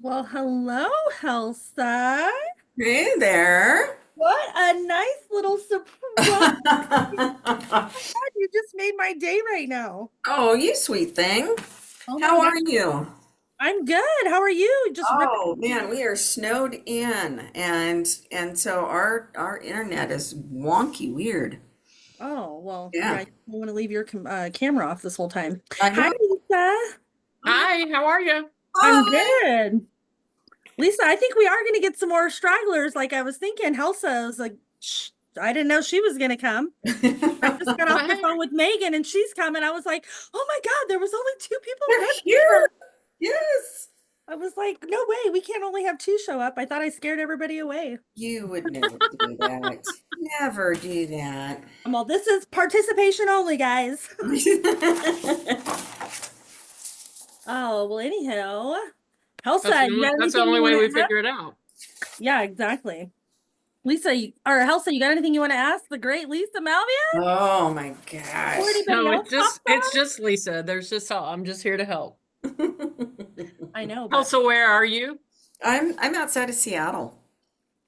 Well, hello, Helsa. Hey there. What a nice little surprise. God, you just made my day right now. Oh, you sweet thing. Oh my How God. are you? I'm good. How are you? Just ripping. Oh man, we are snowed in and so our internet is wonky weird. Oh, well, yeah, Yeah. you want to leave your camera off this whole time. I Hi, know. Lisa. Hi, how are you? I'm Hi. good. Lisa, I think we are going to get some more stragglers. Like I was thinking, Helsa was like, Shh, I didn't know she was going to come. I just got off Well, the hey, phone with Megan and she's coming. I was like, oh my God, there was only two people They're registered. here. Yes. I was like, no way, we can't only have two show up. I thought I scared everybody away. You would never do that. Never do that. I'm all, this is participation only, guys. Oh, well, anyhow, Helsa, you got that's the anything only you want way we to ask? figure it out. Yeah, exactly. Lisa, or Helsa, you got anything you want to ask the great Lisa Malvea? Oh my Or gosh. anybody No, else popped it's up? just Lisa. There's just I'm just here to help. I know, Oh, but so where are you? I'm outside of Seattle.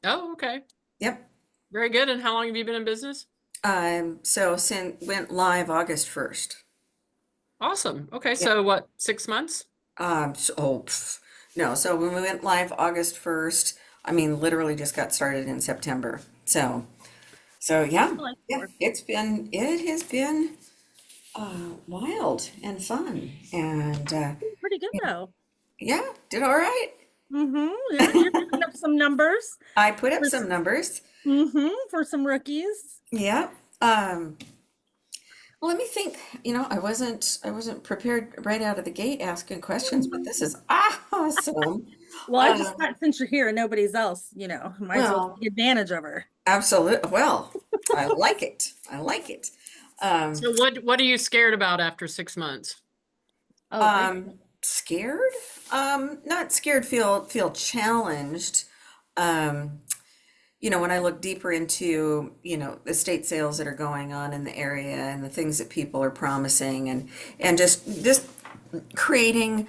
Oh, okay. Yep. Very good. And how long have you been in business? So since went live August 1st. Awesome. Okay, Yep. so what, 6 months? No, so when we went live August 1st, I mean, literally just got started in September. So yeah, like yeah, it has been wild and fun. And pretty good though. yeah, did all right. Yeah, you're picking up some numbers I put up for, some numbers. for some rookies. Yeah. Well, let me think. I wasn't prepared right out of the gate asking questions, but this is awesome. Well, I just Um, thought since you're here and nobody's else, might as well well, take advantage of her. absolutely. Well, I like it. I like it. Um, So what are you scared about after 6 months? Oh, great. Scared? Not scared, feel challenged. Um, when I look deeper into, estate sales that are going on in the area and the things that people are promising and just creating,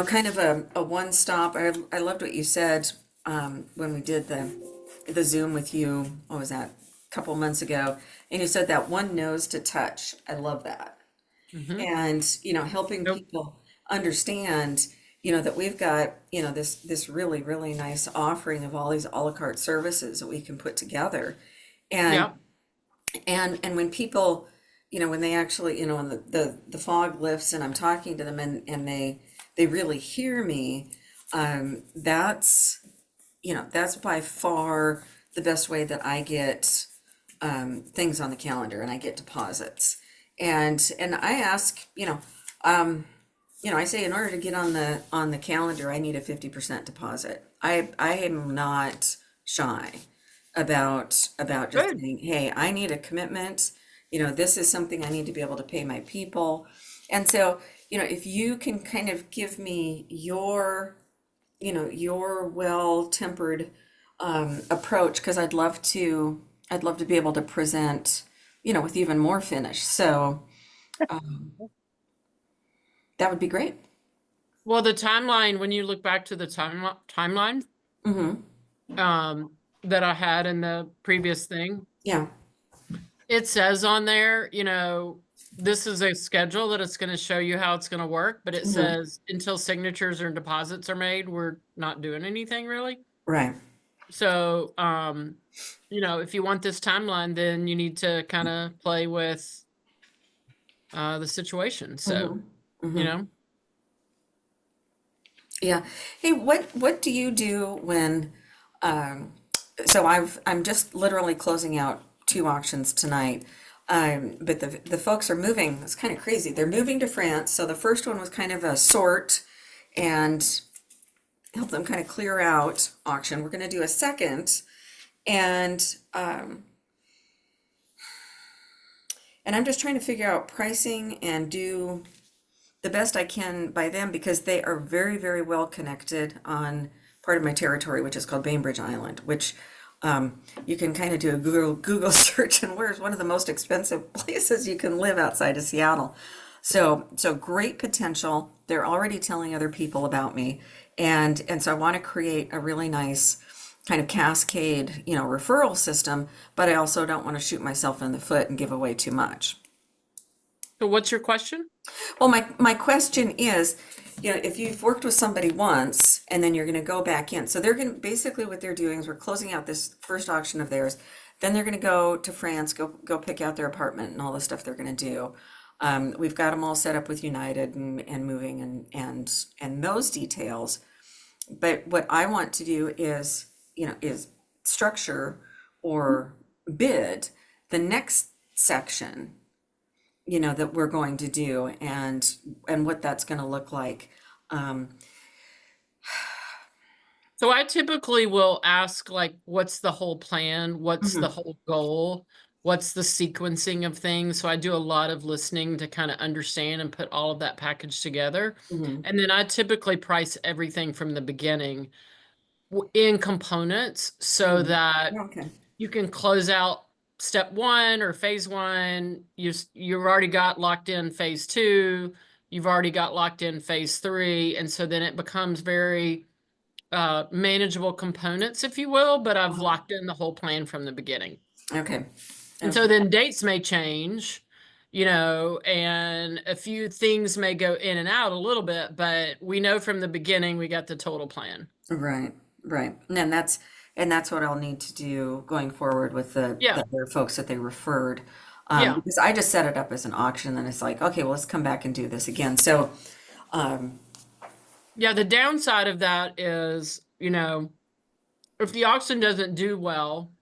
kind of a one stop. I loved what you said when we did the Zoom with you. What was that? A couple months ago, and you said that one nose to touch. I love that. Mm-hmm. And helping Nope. people understand that we've got this really really nice offering of all these a la carte services that we can put together. and Yeah. and when people when they actually when the fog lifts and I'm talking to them and they really hear me, that's by far the best way that I get things on the calendar and I get deposits. And I ask, I say in order to get on the calendar, I need a 50% deposit. I am not shy about just Good. saying, hey, I need a commitment. This is something I need to be able to pay my people. And so, if you can kind of give me your well-tempered approach, because I'd love to be able to present, with even more finish. So that would be great. Well, the timeline, when you look back to the timeline Mm-hmm. that I had in the previous thing, Yeah. it says on there, this is a schedule that it's going to show you how it's going to work, but it Mm-hmm. says until signatures or deposits are made, we're not doing anything really. Right. So, if you want this timeline, then you need to kind of play with the situation. So, Mm-hmm. you Mm-hmm. know, Yeah. Hey, what do you do when um so I'm just literally closing out two auctions tonight. But the folks are moving. It's kind of crazy. They're moving to France. So the first one was kind of a sort and help them kind of clear out auction. We're going to do a second and and I'm just trying to figure out pricing and do the best I can by them because they are very, very well connected on part of my territory, which is called Bainbridge Island, which you can kind of do a Google search, and where's one of the most expensive places you can live outside of Seattle. So great potential. They're already telling other people about me, And so I want to create a really nice kind of cascade, referral system, but I also don't want to shoot myself in the foot and give away too much. So what's your question? Well, my question is, if you've worked with somebody once and then you're going to go back in, so they're going to basically what they're doing is we're closing out this first auction of theirs. Then they're going to go to France, go pick out their apartment and all the stuff they're going to do. We've got them all set up with United and moving and those details. But what I want to do is structure or bid the next section, that we're going to do and what that's going to look like. So I typically will ask, like, what's the whole plan? What's the whole goal? What's the sequencing of things? So I do a lot of listening to kind of understand and put all of that package together. Mhm. And then I typically price everything from the beginning in components so that Okay. you can close out step one or phase one. You've already got locked in phase two. You've already got locked in phase three. And so then it becomes very manageable components, if you will, but I've locked in the whole plan from the beginning. Okay. And so then dates may change, and a few things may go in and out a little bit, but we know from the beginning we got the total plan. Right. And that's what I'll need to do going forward with the other folks that they referred. Because I just set it up as an auction, and it's like, okay, well, let's come back and do this again. So, yeah, the downside of that is, if the auction doesn't do well,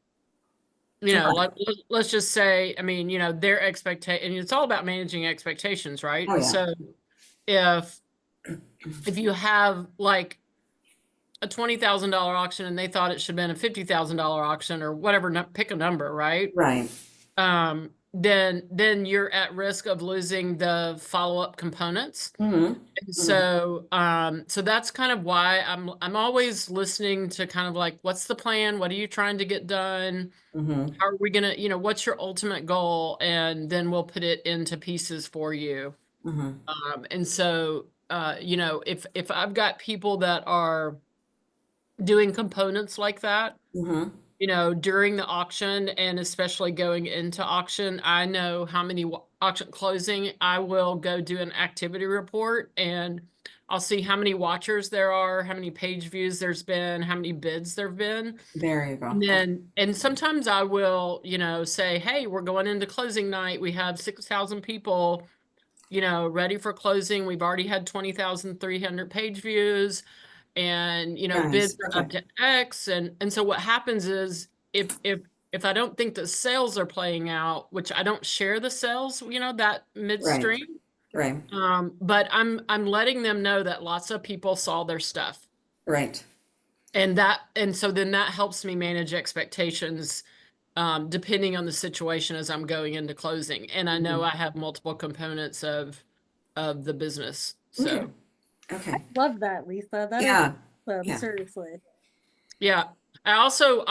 like let's just say, I mean, their expectation, and it's all about managing expectations, right? Oh, yeah. So if you have like a $20,000 auction and they thought it should have been a $50,000 auction or whatever, pick a number, right? Right. Then you're at risk of losing the follow-up components. Mm-hmm. So that's kind of why I'm always listening to kind of like, what's the plan? What are you trying to get done? Mm-hmm. How are we gonna, what's your ultimate goal? And then we'll put it into pieces for you. Mm-hmm. And so if I've got people that are doing components like that, Mm-hmm. During the auction and especially going into auction, I know how many auction closing. I will go do an activity report and I'll see how many watchers there are, how many page views there's been, how many bids there've been. There you go. And sometimes I will, say, hey, we're going into closing night. We have 6,000 people, ready for closing. We've already had 20,300 page views. And Nice. bids are up Okay. to X, and so what happens is if I don't think the sales are playing out, which I don't share the sales, that midstream, Right. but I'm letting them know that lots of people saw their stuff, Right. and so then that helps me manage expectations, depending on the situation as I'm going into closing, and I know I have multiple components of the business, so. Okay. Love that, Lisa. That is Yeah. awesome, Yeah. seriously. Yeah. I also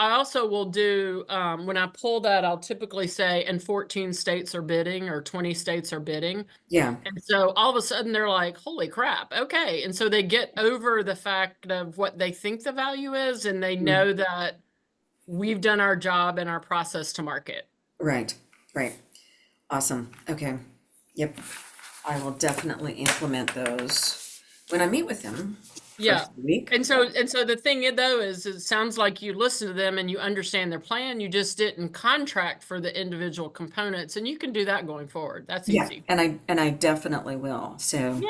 will do, when I pull that, I'll typically say, and 14 states are bidding or 20 states are bidding. Yeah. And so all of a sudden they're like, holy crap. Okay. And so they get over the fact of what they think the value is, and they know that we've done our job and our process to market. Right. Awesome. Okay. Yep. I will definitely implement those when I meet with them. Yeah. first week. And so the thing though is it sounds like you listen to them and you understand their plan. You just didn't contract for the individual components, and you can do that going forward. That's Yeah, easy. and I definitely will. So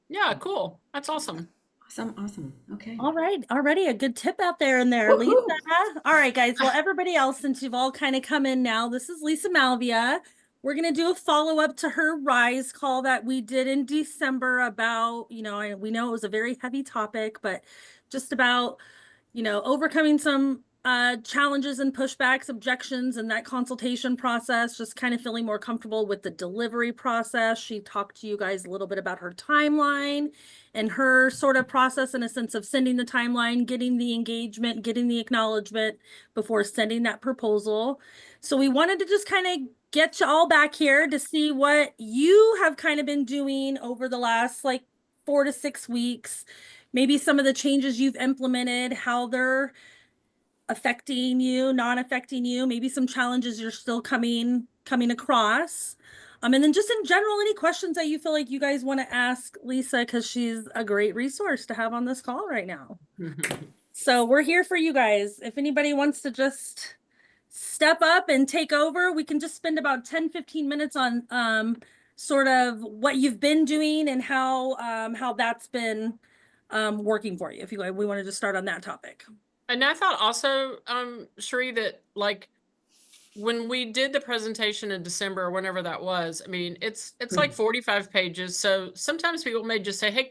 Yeah, cool. That's awesome. awesome. Okay. All right, already a good tip out there in there, Lisa. Woohoo! All right, guys. Well, everybody else, since you've all kind of come in now, this is Lisa Malvea. We're going to do a follow-up to her RIISE call that we did in December about, we know it was a very heavy topic, but just about, overcoming some challenges and pushbacks, objections, and that consultation process, just kind of feeling more comfortable with the delivery process. She talked to you guys a little bit about her timeline and her sort of process in a sense of sending the timeline, getting the engagement, getting the acknowledgement before sending that proposal. So we wanted to just kind of get you all back here to see what you have kind of been doing over the last like 4 to 6 weeks, maybe some of the changes you've implemented, how they're affecting you, not affecting you, maybe some challenges you're still coming across. And then just in general, any questions that you feel like you guys want to ask Lisa, because she's a great resource to have on this call right now. So we're here for you guys. If anybody wants to just step up and take over, we can just spend about 10-15 minutes on sort of what you've been doing and how that's been working for you. If you we wanted to start on that topic. And I thought also, Sheree, that like when we did the presentation in December or whenever that was, I mean, it's like 45 pages. So sometimes people may just say, hey,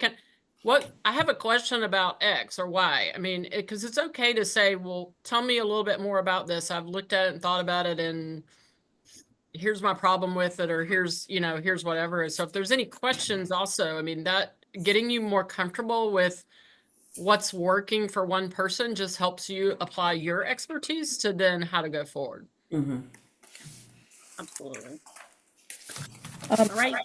I have a question about X or Y. I mean, because it's okay to say, well, tell me a little bit more about this. I've looked at it and thought about it, and here's my problem with it, or here's whatever. So if there's any questions also, I mean, that getting you more comfortable with what's working for one person just helps you apply your expertise to then how to go forward. Absolutely. All right.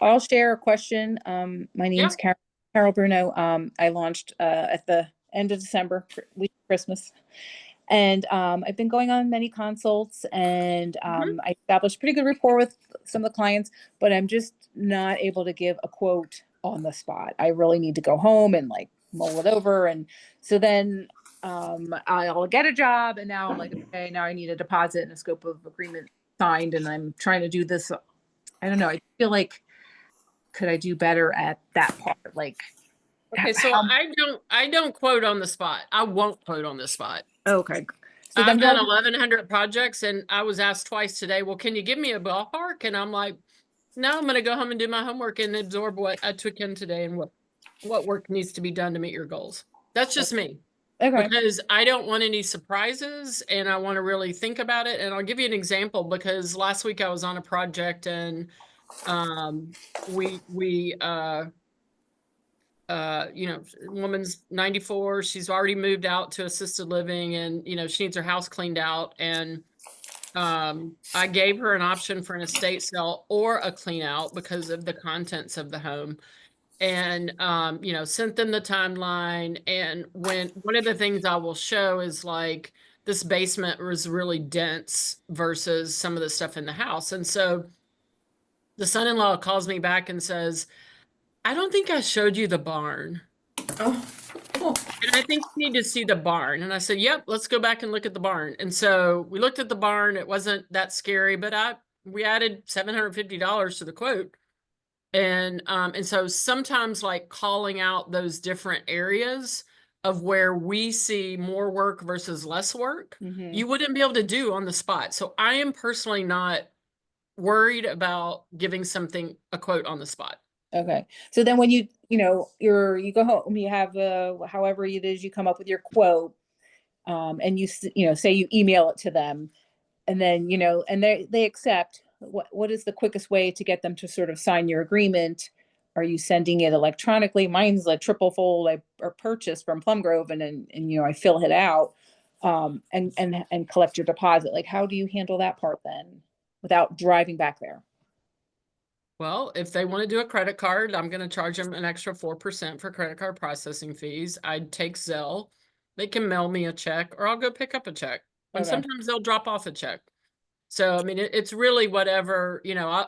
I'll share a question. My name's Carol Bruno. I launched at the end of December, week of Christmas. And I've been going on many consults, and I established pretty good rapport with some of the clients, but I'm just not able to give a quote on the spot. I really need to go home and like mull it over. And so then I'll get a job, and now I'm like, okay, now I need a deposit and a scope of agreement signed, and I'm trying to do this. I don't know. I feel like, could I do better at that part? Like, okay, so I don't quote on the spot. I won't quote on the spot. Okay. So I've done 1,100 projects, and I was asked twice today, well, can you give me a ballpark? And I'm like, no, I'm going to go home and do my homework and absorb what I took in today and what work needs to be done to meet your goals. That's just me. Okay. Because I don't want any surprises, and I want to really think about it. And I'll give you an example, because last week I was on a project, and woman's 94, she's already moved out to assisted living, and she needs her house cleaned out, and I gave her an option for an estate sale or a clean out because of the contents of the home, and sent them the timeline. And one of the things I will show is like this basement was really dense versus some of the stuff in the house. And so the son-in-law calls me back and says, I don't think I showed you the barn. Oh. And I think you need to see the barn. And I said, yep, let's go back and look at the barn. And so we looked at the barn. It wasn't that scary, but we added $750 to the quote. And so sometimes, like, calling out those different areas of where we see more work versus less work, you wouldn't be able to do on the spot. So I am personally not worried about giving something a quote on the spot. Okay. So then when you go home, you have however it is, you come up with your quote, and you say you email it to them, and then, and they accept. What is the quickest way to get them to sort of sign your agreement? Are you sending it electronically? Mine's a triple fold I purchased from Plum Grove, and I fill it out, and collect your deposit. Like, how do you handle that part then without driving back there? Well, if they want to do a credit card, I'm going to charge them an extra 4% for credit card processing fees. I'd take Zelle. They can mail me a check, or I'll go pick up a check. And sometimes they'll drop off a check. So, I mean, it's really whatever,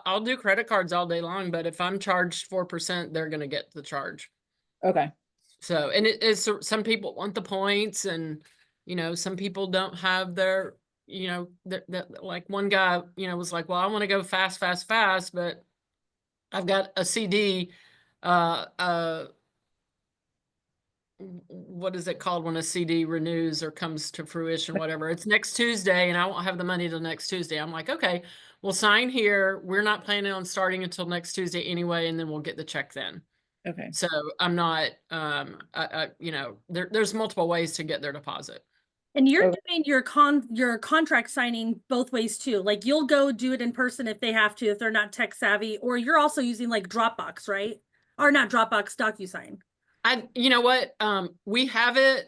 I'll do credit cards all day long, but if I'm charged 4%, they're going to get the charge. Okay. So, and it is, some people want the points, and, some people don't have their, like one guy, was like, well, I want to go fast, but I've got a CD, what is it called when a CD renews or comes to fruition, whatever. It's next Tuesday, and I won't have the money till next Tuesday. I'm like, okay, we'll sign here. We're not planning on starting until next Tuesday anyway, and then we'll get the check then. Okay. So I'm not, there's multiple ways to get their deposit. And you're doing your contract signing both ways too. Like, you'll go do it in person if they have to, if they're not tech savvy, or you're also using like Dropbox, right? Or not Dropbox, DocuSign. You know what? We have it.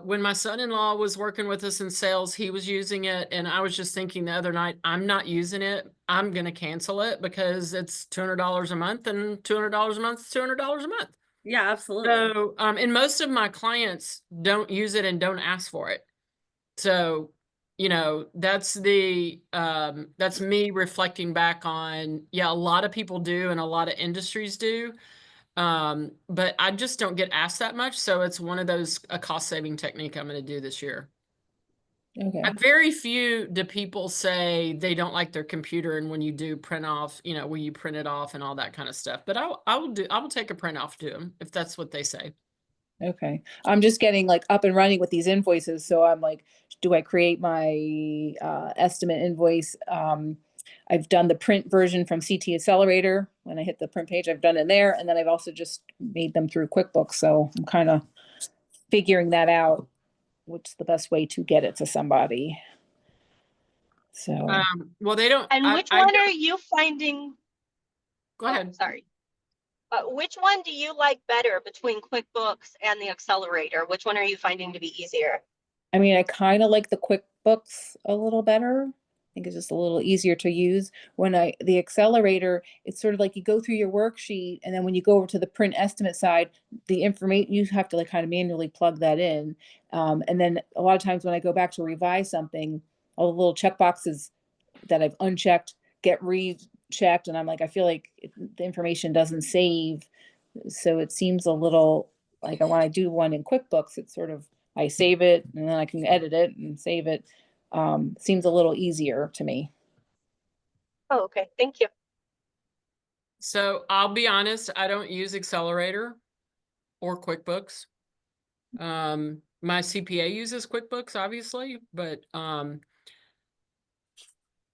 When my son-in-law was working with us in sales, he was using it. And I was just thinking the other night, I'm not using it. I'm going to cancel it because it's $200 a month, and $200 a month is $200 a month. Yeah, absolutely. So, and most of my clients don't use it and don't ask for it. So, you know, that's me reflecting back on, yeah, a lot of people do and a lot of industries do. But I just don't get asked that much. So it's one of those, a cost saving technique I'm going to do this year. Okay. Very few do people say they don't like their computer, and when you do print off, you know, will you print it off and all that kind of stuff. But I will take a print off to them if that's what they say. Okay. I'm just getting like up and running with these invoices. So I'm like, do I create my estimate invoice? I've done the print version from CT Accelerator. When I hit the print page, I've done it there. And then I've also just made them through QuickBooks. So I'm kind of figuring that out, what's the best way to get it to somebody. So, Well, they don't. And which one are you finding? Go ahead. Sorry. Which one do you like better between QuickBooks and the Accelerator? Which one are you finding to be easier? I mean, I kind of like the QuickBooks a little better. I think it's just a little easier to use. The Accelerator, it's sort of like you go through your worksheet, and then when you go over to the print estimate side, the information, you have to like kind of manually plug that in. And then a lot of times when I go back to revise something, all the little check boxes that I've unchecked get rechecked, and I'm like, I feel like the information doesn't save. So it seems a little like when I do one in QuickBooks, it's sort of, I save it and then I can edit it and save it. Seems a little easier to me. Oh, okay. Thank you. So I'll be honest, I don't use Accelerator or QuickBooks. My CPA uses QuickBooks, obviously, but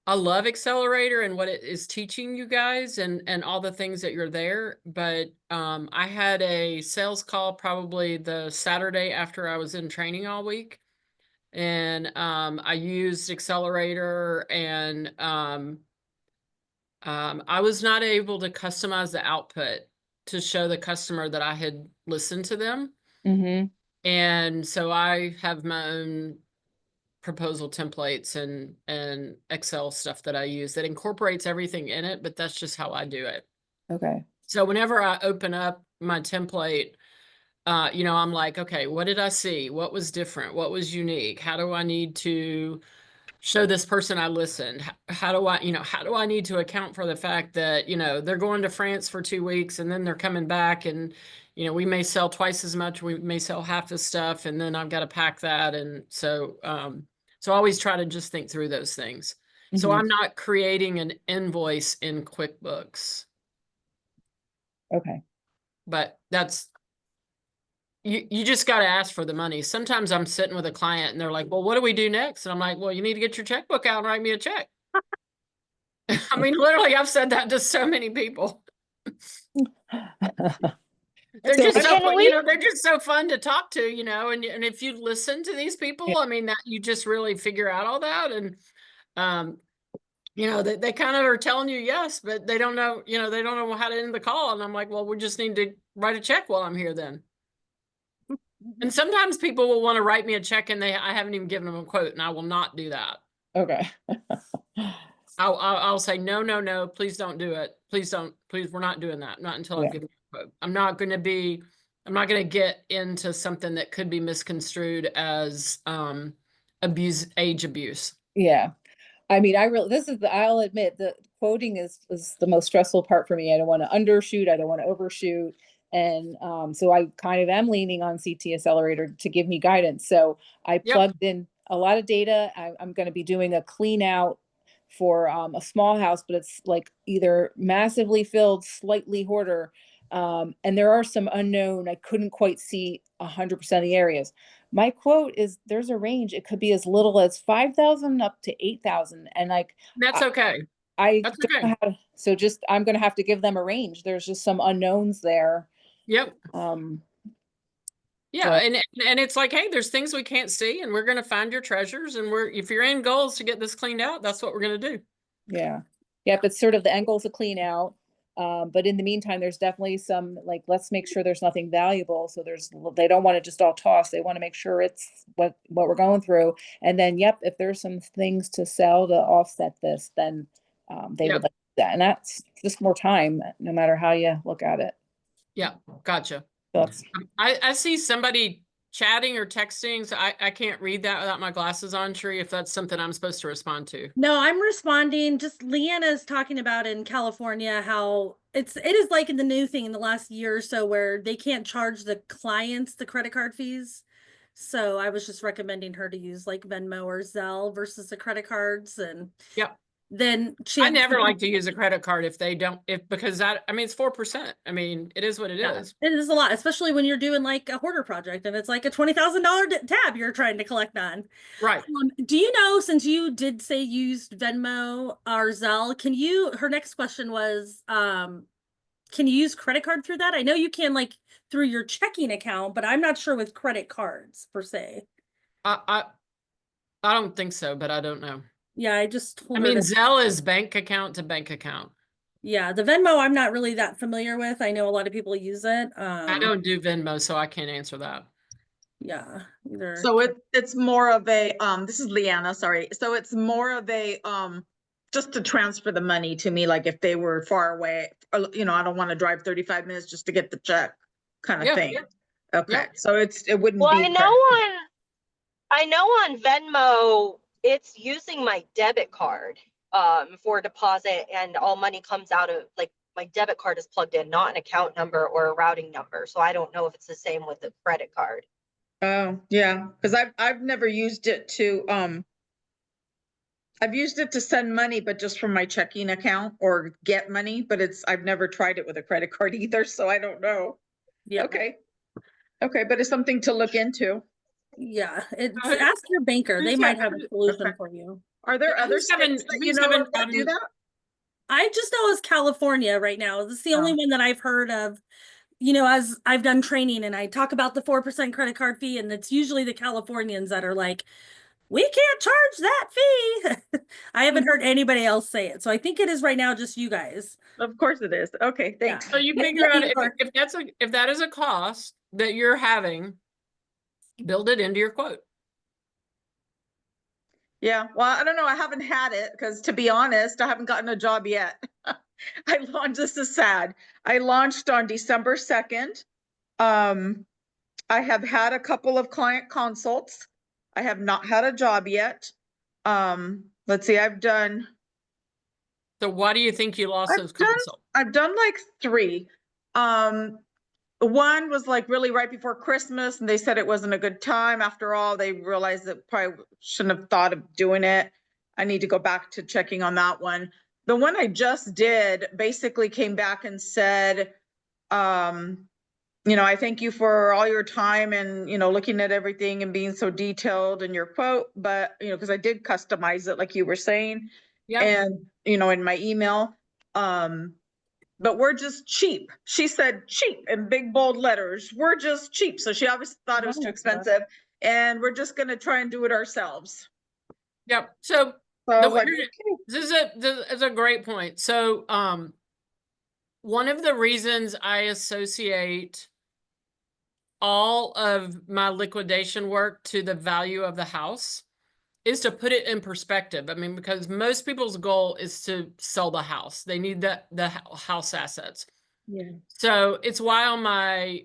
I love Accelerator and what it is teaching you guys and all the things that you're there. But I had a sales call probably the Saturday after I was in training all week. And I used Accelerator, and I was not able to customize the output to show the customer that I had listened to them. Mm-hmm. And so I have my own proposal templates and Excel stuff that I use that incorporates everything in it, but that's just how I do it. Okay. So whenever I open up my template, you know, I'm like, okay, what did I see? What was different? What was unique? How do I need to show this person I listened? How do I, you know, how do I need to account for the fact that, you know, they're going to France for 2 weeks and then they're coming back, and, you know, we may sell twice as much, we may sell half the stuff, and then I've got to pack that. And so, so I always try to just think through those things. So Mhm. I'm not creating an invoice in QuickBooks, Okay. but that's, you just got to ask for the money. Sometimes I'm sitting with a client and they're like, well, what do we do next? And I'm like, well, you need to get your checkbook out and write me a check. I mean, literally, I've said that to so many people. They're So just I- so Can fun, we- you know, they're just so fun to talk to, you know, and if you listen to these people, I mean, that you just really figure out all that. And, you know, they kind of are telling you yes, but they don't know, you know, they don't know how to end the call. And I'm like, well, we just need to write a check while I'm here then. And sometimes people will want to write me a check and I haven't even given them a quote, and I will not do that. Okay. I'll say, no, please don't do it. Please don't, please, we're not doing that. Not until Yeah. I've given you a quote. I'm not going to get into something that could be misconstrued as, age abuse. Yeah. I mean, I'll admit the quoting is the most stressful part for me. I don't want to undershoot. I don't want to overshoot. And so I kind of am leaning on CT Accelerator to give me guidance. So I Yep. plugged in a lot of data. I'm going to be doing a clean out for a small house, but it's like either massively filled, slightly hoarder. And there are some unknown, I couldn't quite see 100% of the areas. My quote is there's a range. It could be as little as 5,000 up to 8,000. And like, That's okay. I That's don't okay. know how to, so just, I'm going to have to give them a range. There's just some unknowns there. Yep. Yeah. So- And it's like, hey, there's things we can't see, and we're going to find your treasures. And if your end goal is to get this cleaned out, that's what we're going to do. Yeah. Yep. It's sort of the end goal is to clean out. But in the meantime, there's definitely some, like, let's make sure there's nothing valuable. So they don't want to just all toss. They want to make sure it's what we're going through. And then, yep, if there's some things to sell to offset this, then they Yep. would like that. And that's just more time, no matter how you look at it. Yeah. Gotcha. That's, I see somebody chatting or texting, so I can't read that without my glasses on, Tree, if that's something I'm supposed to respond to. No, I'm responding. Just Leanna's talking about in California how it is like in the new thing in the last year or so where they can't charge the clients the credit card fees. So I was just recommending her to use like Venmo or Zelle versus the credit cards, and Yep. then she I never like to use a credit card if they don't, because that, I mean, it's 4%. I mean, it is what it Yeah, is. it is a lot, especially when you're doing like a hoarder project and it's like a $20,000 tab you're trying to collect on. Right. Do you know, since you did say you used Venmo or Zelle, can you, her next question was, can you use credit card through that? I know you can like through your checking account, but I'm not sure with credit cards per se. I don't think so, but I don't know. Yeah, I just told I her mean, that, Zelle is bank account to bank account. yeah, the Venmo I'm not really that familiar with. I know a lot of people use it. I don't do Venmo, so I can't answer that. Yeah, either. So it's more of a, this is Leanna, sorry. So it's more of a, just to transfer the money to me, like if they were far away, or, you know, I don't want to drive 35 minutes just to get the check kind of Yeah, thing. yeah. Okay, Yeah. so it wouldn't Well, be. I know on Venmo, it's using my debit card for deposit, and all money comes out of, like, my debit card is plugged in, not an account number or a routing number. So I don't know if it's the same with the credit card. Oh, yeah, because I've never used it to, I've used it to send money, but just from my checking account or get money, but I've never tried it with a credit card either, so I don't know. Yeah. Okay. Okay, but it's something to look into. Yeah, it's Uh, ask your banker. They who's might got- have a solution okay. for you. Are there other Who's having- states that you who's know having of that do gotten- that? I just know it's California right now. This is the only Oh. one that I've heard of. You know, as I've done training and I talk about the 4% credit card fee, and it's usually the Californians that are like, we can't charge that fee. I haven't heard anybody else say it. So I think it is right now just you guys. Of course it is. Okay, thanks. So you Yeah, figure yeah, out you are. if that is a cost that you're having, build it into your quote. Yeah, well, I don't know. I haven't had it because, to be honest, I haven't gotten a job yet. I launched, this is sad. I launched on December 2nd. I have had a couple of client consults. I have not had a job yet. Let's see, I've done So why do you think you lost those consults? I've done like 3. One was like really right before Christmas, and they said it wasn't a good time. After all, they realized that probably shouldn't have thought of doing it. I need to go back to checking on that one. The one I just did basically came back and said, you know, I thank you for all your time and, you know, looking at everything and being so detailed in your quote, but, you know, because I did customize it like you were saying. Yeah. And, you know, in my email, but we're just cheap. She said cheap in big bold letters. We're just cheap. So she obviously thought it was too expensive, and we're just going to try and do it ourselves. Yep. So So I the was like, weird- okay. this is a great point. So one of the reasons I associate all of my liquidation work to the value of the house is to put it in perspective. I mean, because most people's goal is to sell the house. They need the house assets. Yeah. So it's why on my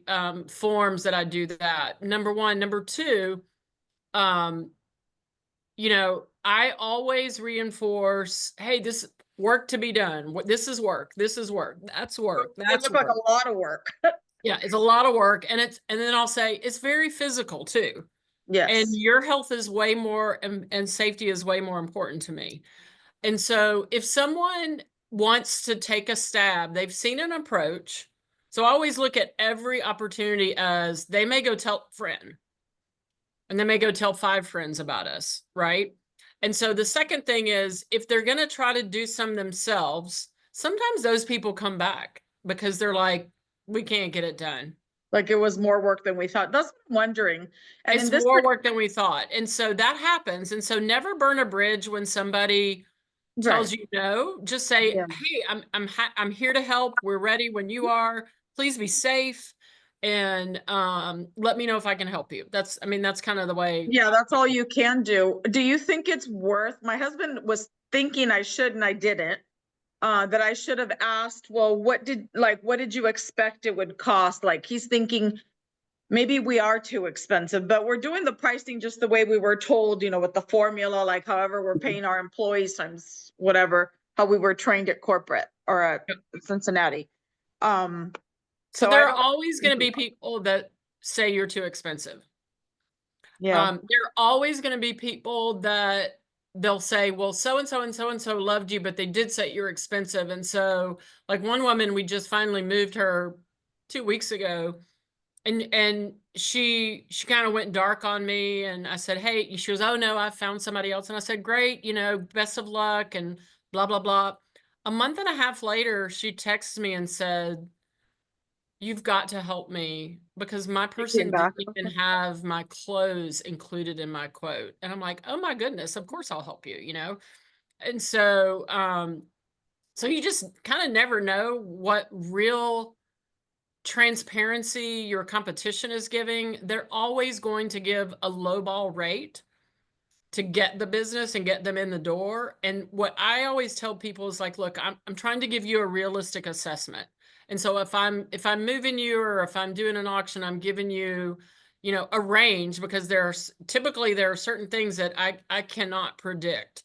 forms that I do that. Number one. Number two, you know, I always reinforce, hey, this work to be done. This is work. This is work. That's work. It That's looked like work. a lot of work. Yeah, it's a lot of work. And then I'll say it's very physical too. Yes. And your health is way more and safety is way more important to me. And so if someone wants to take a stab, they've seen an approach. So I always look at every opportunity as they may go tell a friend and they may go tell 5 friends about us, right? And so the second thing is if they're going to try to do some themselves, sometimes those people come back because they're like, we can't get it done. Like it was more work than we thought. That's what I'm wondering. And It's in this more work than we thought. And so that happens. And so never burn a bridge when somebody tells you no. Just say, Yeah. hey, I'm here to help. We're ready when you are. Please be safe. And let me know if I can help you. That's kind of the way. Yeah, that's all you can do. Do you think it's worth, my husband was thinking I should and I didn't. that I should have asked, well, what did you expect it would cost? Like, he's thinking maybe we are too expensive, but we're doing the pricing just the way we were told, with the formula, like however we're paying our employees times whatever, how we were trained at corporate or at Cincinnati. So So there are always going to be people that say you're too expensive. yeah. There are always going to be people that they'll say, well, so and so and so and so loved you, but they did say you're expensive. And so, like one woman, we just finally moved her 2 weeks ago, and she kind of went dark on me, and I said, hey, she goes, oh no, I found somebody else. And I said, great, best of luck and blah blah blah. A month and a half later, she texted me and said, you've got to help me because my person back. didn't even have my clothes included in my quote. And I'm like, oh my goodness, of course I'll help you, And so so you just kind of never know what real transparency your competition is giving. They're always going to give a lowball rate to get the business and get them in the door. And what I always tell people is like, look, I'm trying to give you a realistic assessment. And so if I'm moving you, or if I'm doing an auction, I'm giving you, a range, because there are certain things that I cannot predict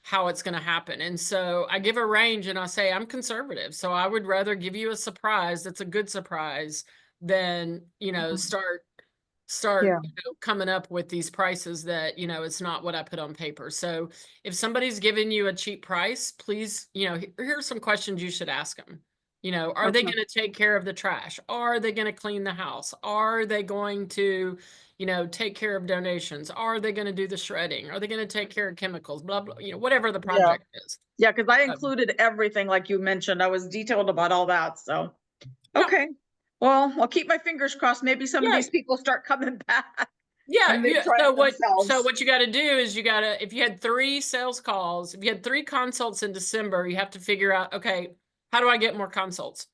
how it's going to happen. And so I give a range and I say, I'm conservative. So I would rather give you a surprise that's a good surprise than, start Yeah. coming up with these prices that it's not what I put on paper. So if somebody's giving you a cheap price, please, here's some questions you should ask them. Are they Okay. going to take care of the trash? Are they going to clean the house? Are they going to take care of donations? Are they going to do the shredding? Are they going to take care of chemicals? Blah blah, whatever the project is. Yeah, because I included everything like you mentioned. I was detailed about all that. So Yeah. okay. Well, I'll keep my fingers crossed. Maybe some of Yeah. these people start coming back. Yeah, And they yeah. try it themselves. So what you got to do is if you had 3 sales calls, if you had 3 consults in December, you have to figure out, okay, how do I get more consults?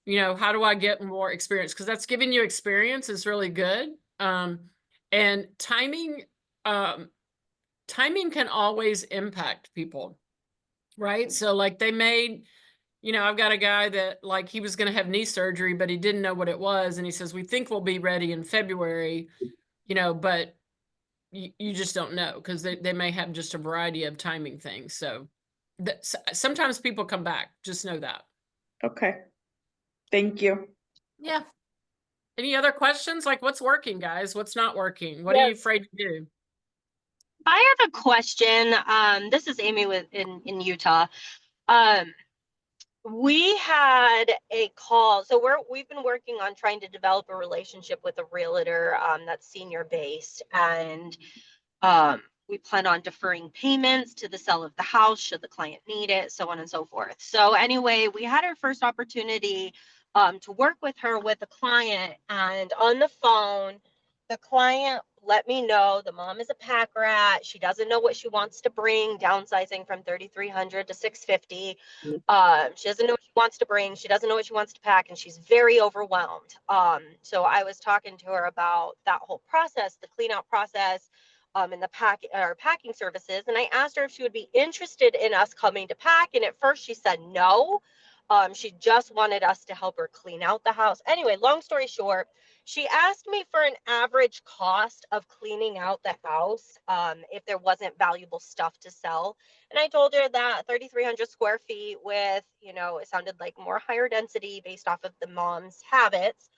How do I get more experience? Because that's giving you experience is really good. And timing can always impact people, right? So like they made, I've got a guy that like he was going to have knee surgery, but he didn't know what it was. And he says, we think we'll be ready in February, but you just don't know, because they may have just a variety of timing things. So sometimes people come back, just know that. Okay. Thank you. Yeah. Any other questions? Like what's working, guys? What's not working? What are you afraid to do? I have a question. This is Amy in Utah. We had a call. So we've been working on trying to develop a relationship with a realtor that's senior based, and we plan on deferring payments to the sale of the house should the client need it, so on and so forth. So anyway, we had our first opportunity to work with her with a client, and on the phone, the client let me know the mom is a pack rat. She doesn't know what she wants to bring, downsizing from 3,300 to 650. She doesn't know what she wants to bring. She doesn't know what she wants to pack, and she's very overwhelmed. So I was talking to her about that whole process, the clean out process, and the packing services. And I asked her if she would be interested in us coming to pack. And at first she said no. She just wanted us to help her clean out the house. Anyway, long story short, she asked me for an average cost of cleaning out the house if there wasn't valuable stuff to sell. And I told her that 3,300 square feet with, it sounded like more higher density based off of the mom's habits.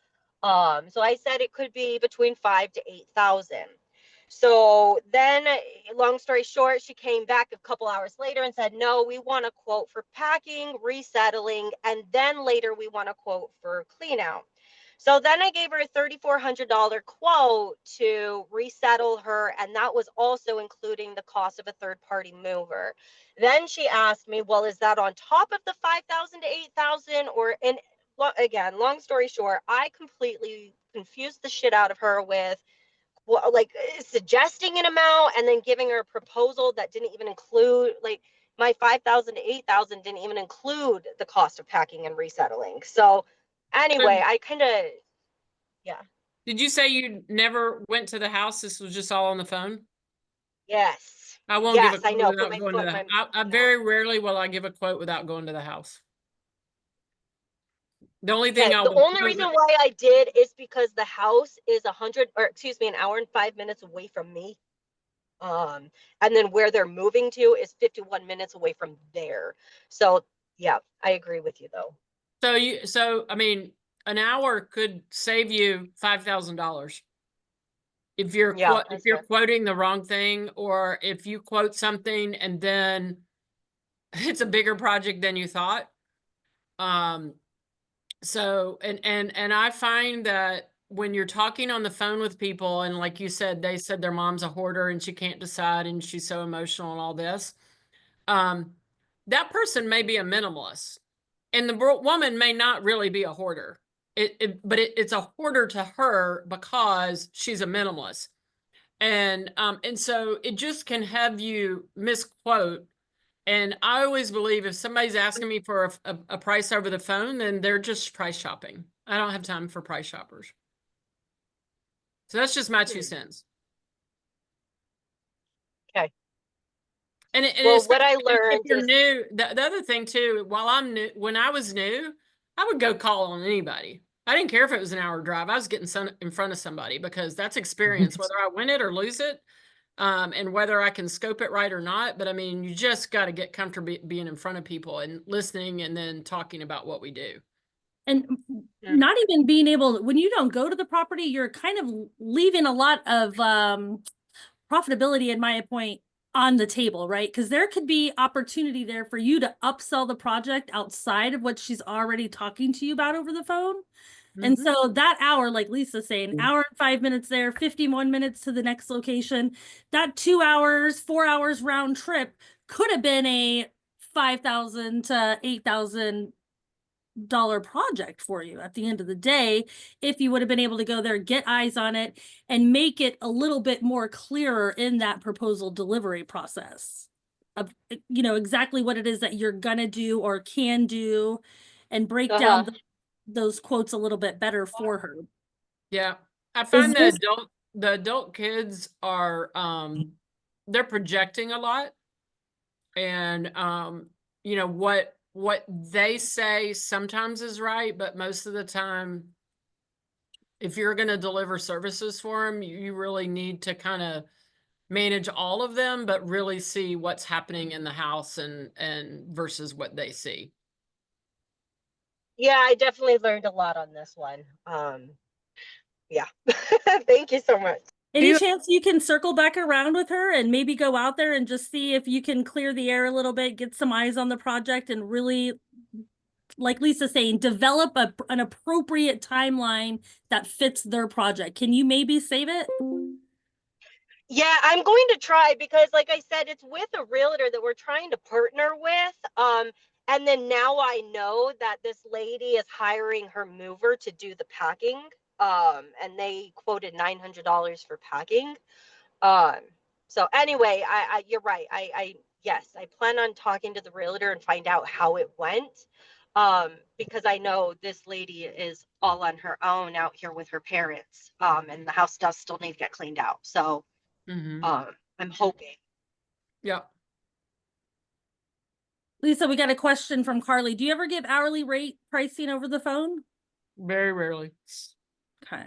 So I said it could be between 5,000 to 8,000. So then, long story short, she came back a couple hours later and said, no, we want a quote for packing, resettling, and then later we want a quote for clean out. So then I gave her a $3,400 quote to resettle her, and that was also including the cost of a third-party mover. Then she asked me, well, is that on top of the 5,000 to 8,000? And again, long story short, I completely confused the shit out of her with suggesting an amount and then giving her a proposal that didn't even include, like, my 5,000 to 8,000 didn't even include the cost of packing and resettling. So anyway, I kind of, yeah. Did you say you never went to the house? This was just all on the phone? Yes. I won't give a Yes, I quote know. Put without my going to foot in the, my I mouth. very rarely will I give a quote without going to the house. The only thing Okay, I the will only reason why I did is because the house is 100, or excuse me, an hour and 5 minutes away from me. And then where they're moving to is 51 minutes away from there. So yeah, I agree with you though. so I mean, an hour could save you $5,000 if you're Yeah, if that's you're fair. quoting the wrong thing, or if you quote something and then it's a bigger project than you thought. Um, so and I find that when you're talking on the phone with people, and like you said, they said their mom's a hoarder and she can't decide and she's so emotional and all this, um, that person may be a minimalist, and the woman may not really be a hoarder. But it's a hoarder to her because she's a minimalist. And so it just can have you misquote. And I always believe if somebody's asking me for a price over the phone, then they're just price shopping. I don't have time for price shoppers. So that's just my 2 cents. Okay. And Well, what especially I if learned you're is, new, the other thing too, while I'm new, when I was new, I would go call on anybody. I didn't care if it was an hour drive. I was getting in front of somebody because that's experience, whether I win it or lose it, and whether I can scope it right or not. But I mean, you just got to get comfortable being in front of people and listening and then talking about what we do. And not even being able, when you don't go to the property, you're kind of leaving a lot of profitability, in my point, on the table, right? Because there could be opportunity there for you to upsell the project outside of what she's already talking to you about over the phone. And Mhm. so that hour, like Lisa's saying, hour and 5 minutes there, 51 minutes to the next location, that 2 hours, 4 hours round trip could have been a 5,000 to $8,000 project for you at the end of the day, if you would have been able to go there, get eyes on it, and make it a little bit more clearer in that proposal delivery process of, exactly what it is that you're gonna do or can do, and break down those quotes a little bit better for her. Yeah. I Is find this the adult kids are they're projecting a lot, and what they say sometimes is right, but most of the time, if you're going to deliver services for them, you really need to kind of manage all of them, but really see what's happening in the house and versus what they see. yeah, I definitely learned a lot on this one. Yeah. Thank you so much. any chance you can circle back around with her and maybe go out there and just see if you can clear the air a little bit, get some eyes on the project, and really, like Lisa's saying, develop an appropriate timeline that fits their project? Can you maybe save it? Yeah, I'm going to try because, like I said, it's with a realtor that we're trying to partner with. And then now I know that this lady is hiring her mover to do the packing. And they quoted $900 for packing. Um, so anyway, you're right. Yes, I plan on talking to the realtor and find out how it went. Because I know this lady is all on her own out here with her parents. And the house does still need to get cleaned out. So I'm hoping. Yeah. Lisa, we got a question from Carly. Do you ever give hourly rate pricing over the phone? Very rarely. Okay.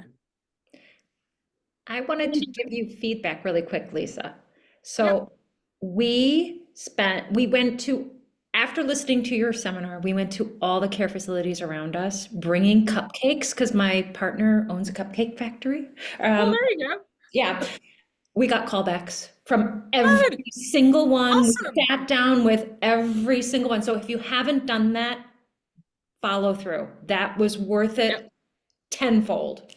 I wanted to give you feedback really quick, Lisa. So we went to, after listening to your seminar, we went to all the care facilities around us, bringing cupcakes, because my partner owns a cupcake factory. Well, there you go. Yeah, we got callbacks from every single one. Awesome. We sat down with every single one. So if you haven't done that, follow through. That was worth it tenfold.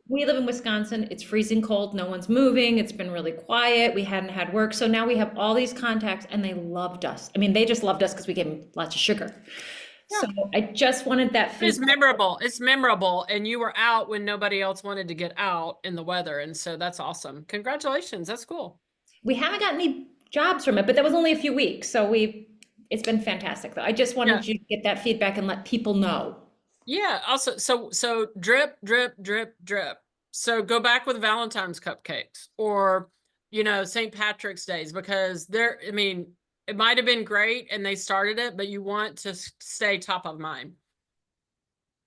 We live in Wisconsin. It's freezing cold. No one's moving. It's been really quiet. We hadn't had work. So now we have all these contacts and they loved us. I mean, they just loved us because we gave them lots of sugar. So I just wanted that It's feedback. memorable. It's memorable. And you were out when nobody else wanted to get out in the weather. And so that's awesome. Congratulations. That's cool. We haven't got any jobs from it, but that was only a few weeks. So it's been fantastic though. I just wanted you to get that feedback and let people know. Yeah. Also, so drip, drip, drip, drip. So go back with Valentine's cupcakes, or you know, St. Patrick's Days, because I mean, it might have been great and they started it, but you want to stay top of mind.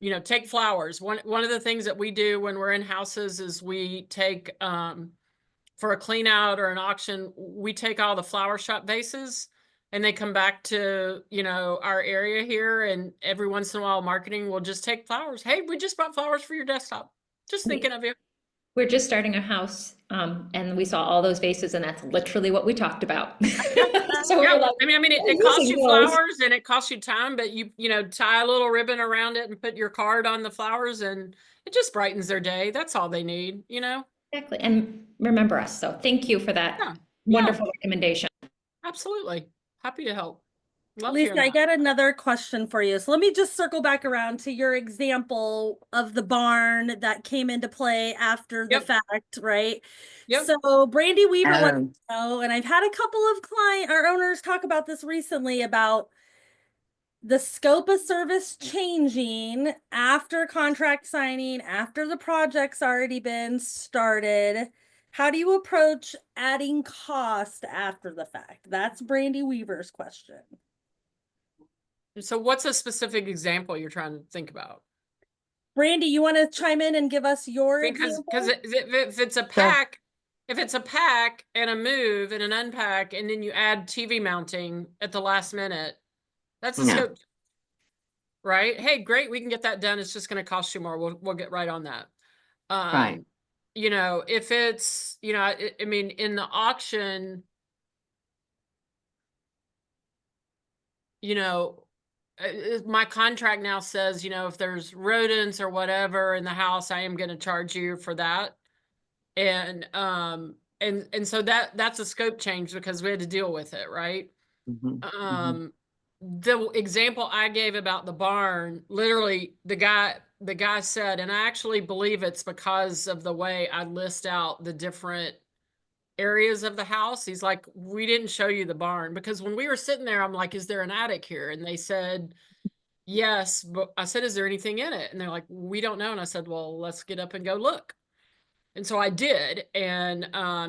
You know, take flowers. One of the things that we do when we're in houses is we take, for a clean out or an auction, we take all the flower shop vases and they come back to, you know, our area here, and every once in a while marketing will just take flowers. Hey, we just bought flowers for your desktop. Just thinking of you. We're just starting a house, and we saw all those vases, and that's literally what we talked about. So Yeah, we're like, I mean, "We're it costs using you those." flowers and it costs you time, but you know, tie a little ribbon around it and put your card on the flowers, and it just brightens their day. That's all they need, you know? Exactly, and remember us. So thank you for that Yeah, wonderful recommendation. absolutely. Happy to help. Love Lisa, hearing I that. got another question for you. So let me just circle back around to your example of the barn that came into play after the Yep. fact, right? Yep. So Brandy Weaver wants Oh. to know, and I've had a couple of client or owners talk about this recently about the scope of service changing after contract signing, after the project's already been started. How do you approach adding cost after the fact? That's Brandy Weaver's question. So what's a specific example you're trying to think about? Brandy, you want to chime in and give us your Because example? if it's a pack, if it's a pack and a move and an unpack, and then you add TV mounting at the last minute, that's a No. scope, right? Hey, great, we can get that done. It's just going to cost you more. We'll get right on that. Right. You know, if it's, you know, I mean, in the auction, you know, my contract now says, you know, if there's rodents or whatever in the house, I am going to charge you for that. And so that's a scope change because we had to deal with it, right? Mhm. The example I gave about the barn, literally the guy said, and I actually believe it's because of the way I list out the different areas of the house. He's like, we didn't show you the barn, because when we were sitting there, I'm like, is there an attic here? And they said, yes, but I said, is there anything in it? And they're like, we don't know. And I said, well, let's get up and go look. And so I did. And,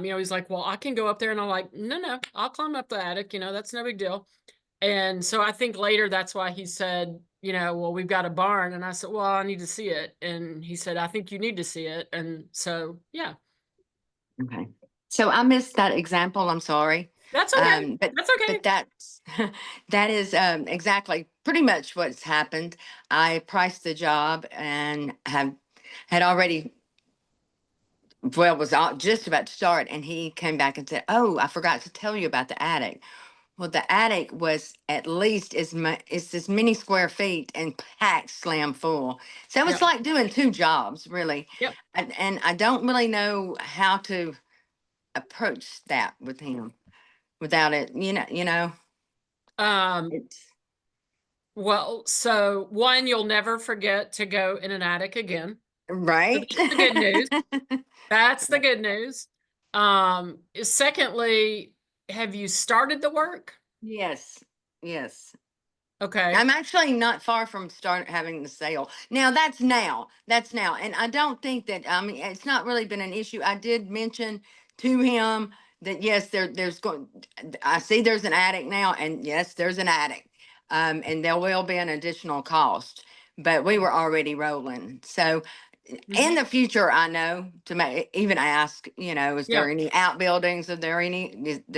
you know, he's like, well, I can go up there. And I'm like, no, I'll climb up the attic. You know, that's no big deal. And so I think later that's why he said, you know, well, we've got a barn. And I said, well, I need to see it. And he said, I think you need to see it. And so, yeah, Okay. So I missed that example. I'm sorry. that's okay. But That's okay. that's that is exactly pretty much what's happened. I priced the job and had already was just about to start, and he came back and said, "Oh, I forgot to tell you about the attic." Well, the attic was at least as much, it's as many square feet and packed slam full. So it's Yep. like doing two jobs, really. Yep. And I don't really know how to approach that with him without it, Um, it's well, so one, you'll never forget to go in an attic again. So right. that's the good news. That's the good news. Secondly, have you started the work? Yes, yes. Okay. I'm actually not far from having the sale. Now that's now. And I don't think that, I mean, it's not really been an issue. I did mention to him that yes, there's going, I see there's an attic now, and yes, there's an attic. And there will be an additional cost, but we were already rolling. So in the future, I know to even ask, is Yeah. there any outbuildings? Is there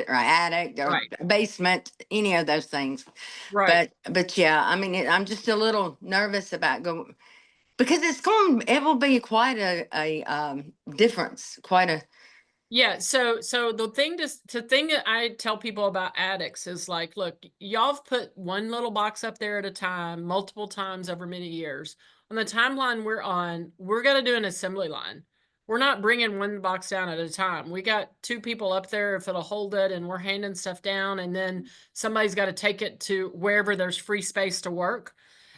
attic, or Right. basement, any of those things? Right. But yeah, I mean, I'm just a little nervous about going because it will be quite a difference, quite a, Yeah, so the thing that I tell people about addicts is like, look, y'all have put one little box up there at a time, multiple times over many years. On the timeline we're on, we're gonna do an assembly line. We're not bringing one box down at a time. We got two people up there if it'll hold it, and we're handing stuff down, and then somebody's got to take it to wherever there's free space to work.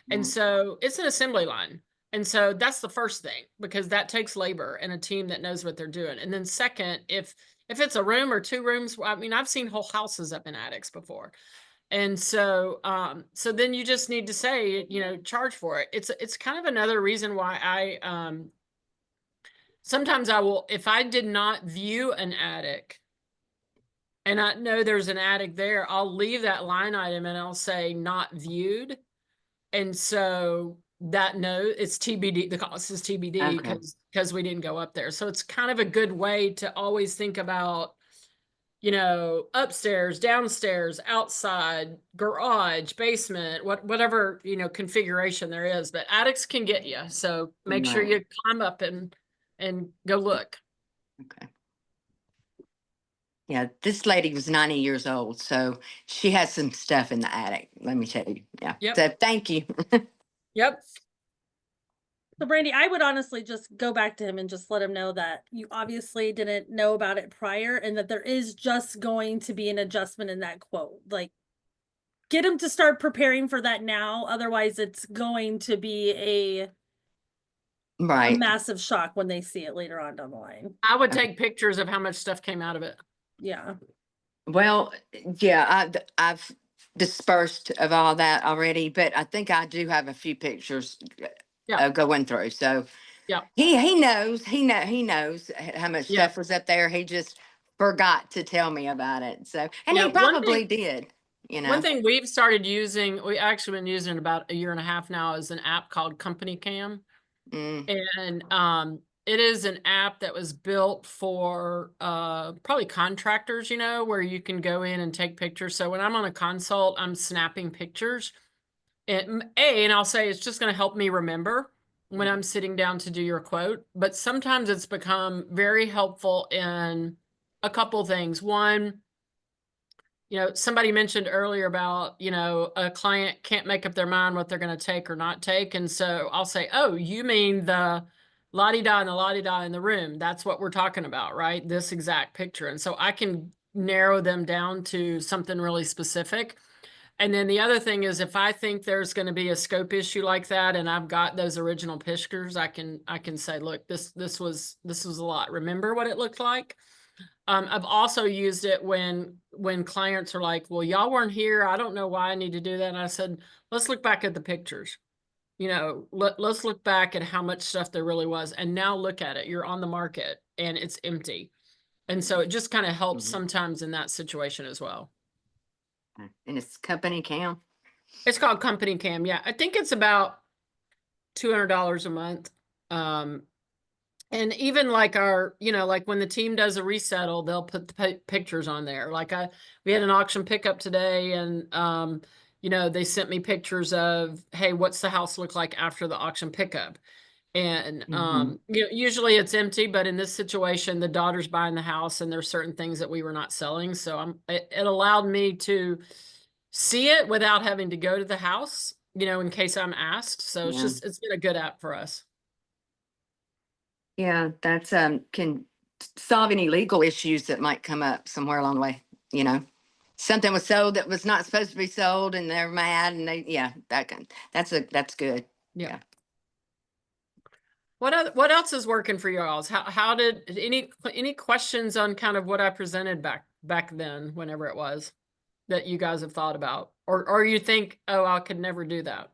And so it's an assembly line. And so that's the first thing, because that takes labor and a team that knows what they're doing. And then second, if it's a room or two rooms, I mean, I've seen whole houses up in attics before. And so so then you just need to say, charge for it. It's kind of another reason why I sometimes I will, if I did not view an attic and I know there's an attic there, I'll leave that line item and I'll say not viewed. And so that it's TBD, the cost is TBD Okay. because we didn't go up there. So it's kind of a good way to always think about, you know, upstairs, downstairs, outside, garage, basement, whatever, you know, configuration there is. But attics can get you. So make sure Right. you climb up and go look. Okay. Yeah, this lady was 90 years old, so she has some stuff in the attic, let me tell you. Yeah. Yep. So thank you. Yep. So Brandy, I would honestly just go back to him and just let him know that you obviously didn't know about it prior and that there is just going to be an adjustment in that quote. Like, get him to start preparing for that now. Otherwise, it's going to be a Right. massive shock when they see it later on down the line. I would take pictures of how much stuff came out of it. Yeah. Well, yeah, I've dispersed of all that already, but I think I do have a few pictures Yeah. going through. So Yeah. he knows how much Yeah. stuff was up there. He just forgot to tell me about it. So, and Yeah, he probably did, you know. One thing we've started using, we actually been using it about a year and a half now, is an app called Company Cam. And it is an app that was built and probably contractors, you know, where you can go in and take pictures. So when I'm on a consult, I'm snapping pictures. And I'll say it's just going to help me remember when I'm sitting down to do your quote. But sometimes it's become very helpful in a couple things. One, you know, somebody mentioned earlier about, you know, a client can't make up their mind what they're going to take or not take. And so I'll say, oh, you mean the la-di-da and the la-di-da in the room. That's what we're talking about, right? This exact picture. And so I can narrow them down to something really specific. And then the other thing is, if I think there's going to be a scope issue like that, and I've got those original pictures, I can say, look, this was a lot. Remember what it looked like? I've also used it when clients are like, well, y'all weren't here. I don't know why I need to do that. And I said, let's look back at the pictures. You know, let's look back at how much stuff there really was. And now look at it. You're on the market and it's empty. And so it just kind of helps sometimes in that situation as well. And it's Company Cam. It's called Company Cam. Yeah. I think it's about $200 a month. And even like like when the team does a resettle, they'll put the pictures on there. We had an auction pickup today, and they sent me pictures of, hey, what's the house look like after the auction pickup? And usually it's empty, but in this situation, the daughter's buying the house, and there's certain things that we were not selling. So it allowed me to see it without having to go to the house, in case I'm asked. So it's been a good app for us. Yeah, that's can solve any legal issues that might come up somewhere along the way. Something was sold that was not supposed to be sold, and they're mad, and that's good. Yeah. What else is working for you all? How did any questions on kind of what I presented back then, whenever it was, that you guys have thought about, or you think, oh, I could never do that?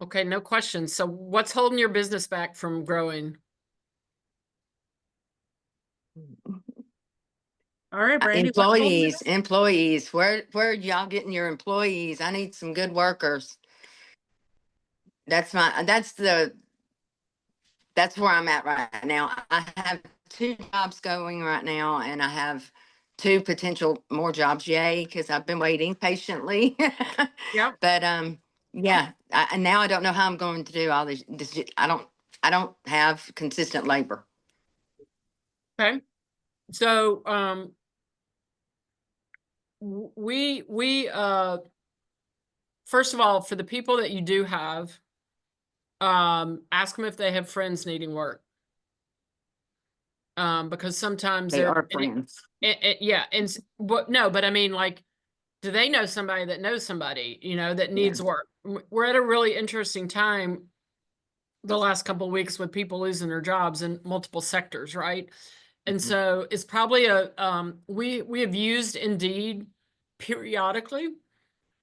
Okay, no questions. So what's holding your business back from growing? All right, Brandy. Employees. Where are y'all getting your employees? I need some good workers. That's where I'm at right now. I have 2 jobs going right now, and I have 2 potential more jobs. Yay, because I've been waiting patiently. Yeah. But yeah, and now I don't know how I'm going to do all this. I don't have consistent labor. Okay. So we first of all, for the people that you do have, ask them if they have friends needing work. Because sometimes They are friends. Yeah. But I mean, like, do they know somebody that knows somebody, that needs work? We're at a really interesting time the last couple of weeks with people losing their jobs in multiple sectors, right? And so it's probably we have used Indeed periodically,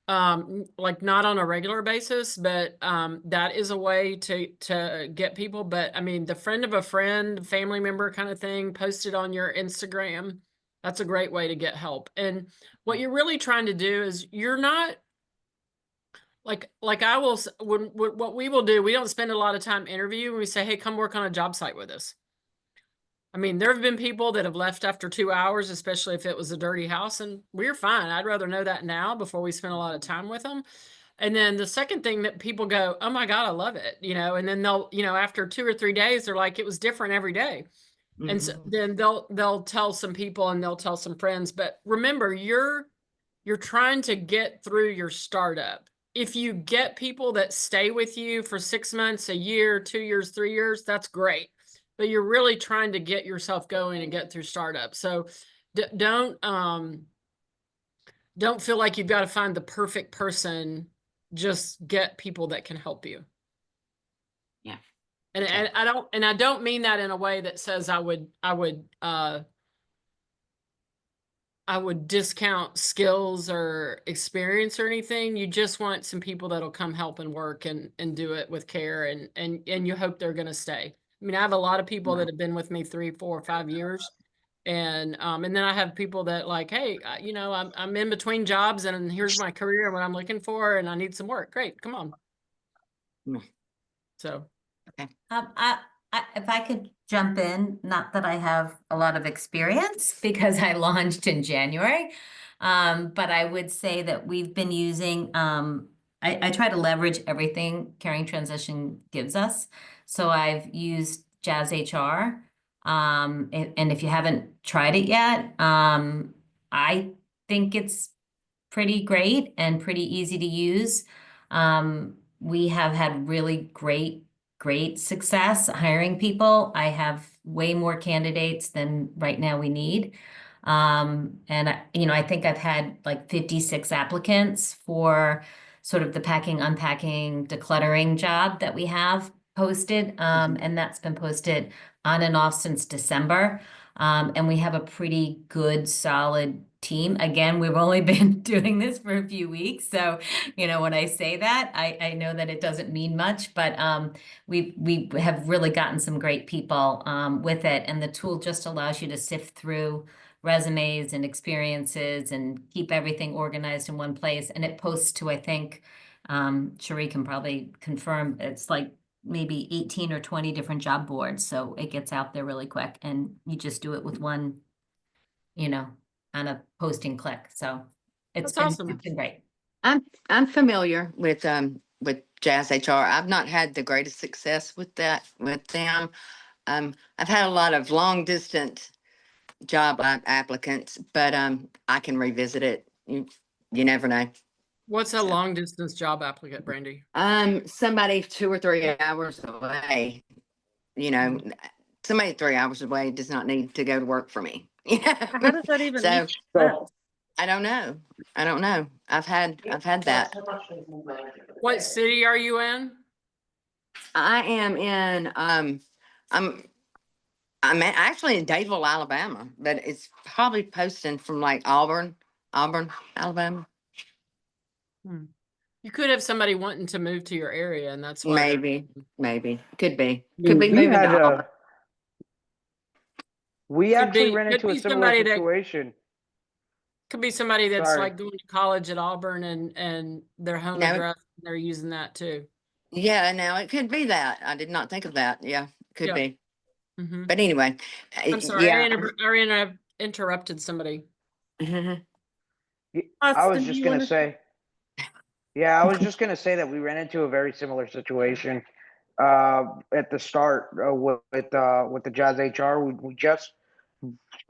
like not on a regular basis, but that is a way to get people. But I mean, the friend of a friend, family member kind of thing, posted on your Instagram. That's a great way to get help. And what you're really trying to do is you're not like I will what we will do, we don't spend a lot of time interviewing. We say, hey, come work on a job site with us. I mean, there have been people that have left after 2 hours, especially if it was a dirty house, and we're fine. I'd rather know that now before we spend a lot of time with them. And then the second thing that people go, oh my God, I love it, and then they'll, after 2 or 3 days, they're like, it was different every day. And so then they'll tell some people and they'll tell some friends. But remember, you're trying to get through your startup. If you get people that stay with you for 6 months, a year, 2 years, 3 years, that's great. But you're really trying to get yourself going and get through startup. So don't feel like you've got to find the perfect person. Just get people that can help you. Yeah. And I don't mean that in a way that says I would discount skills or experience or anything. You just want some people that'll come help and work and do it with care, and you hope they're going to stay. I mean, I have a lot of people that have been with me 3, 4, 5 years. And then I have people that like, hey, I'm in between jobs and here's my career and what I'm looking for and I need some work. Great. Come on. So. If I could jump in, not that I have a lot of experience because I launched in January, but I would say that we've been using, I try to leverage everything Caring Transition gives us. So I've used Jazz HR. And if you haven't tried it yet, I think it's pretty great and pretty easy to use. We have had really great success hiring people. I have way more candidates than right now we need. And I think I've had like 56 applicants for sort of the packing, unpacking, decluttering job that we have posted. And that's been posted on and off since December. And we have a pretty good, solid team. Again, we've only been doing this for a few weeks. So, when I say that, I know that it doesn't mean much, but we have really gotten some great people with it. And the tool just allows you to sift through resumes and experiences and keep everything organized in one place. And it posts to, I think, Cherie can probably confirm, it's like maybe 18 or 20 different job boards. So it gets out there really quick and you just do it with one, on a posting click. So it's awesome. been great. I'm familiar with Jazz HR. I've not had the greatest success with them. I've had a lot of long distance job applicants, but I can revisit it. You never know. What's a long distance job applicant, Brandy? Somebody 2 or 3 hours away. Somebody 3 hours away does not need to go to work for me. How does that even So, make sense? I don't know. I've had that. What city are you in? I am in I'm actually in Dadeville, Alabama, but it's probably posting from like Auburn, Alabama. You could have somebody wanting to move to your area, and that's why. Maybe could be We moving had to Auburn. we Could actually be- ran could into a be similar somebody that- situation. Could be somebody that's Sorry. like going to college at Auburn and their home No. address, and they're using that too. Yeah, now it could be that. I did not think of that. Yeah, could Yeah. be. Mhm. But anyway, I'm sorry, yeah. I interrupted somebody. I was Austin, just you gonna wanna- say, yeah, I was just gonna say that we ran into a very similar situation at the start with the Jazz HR. We just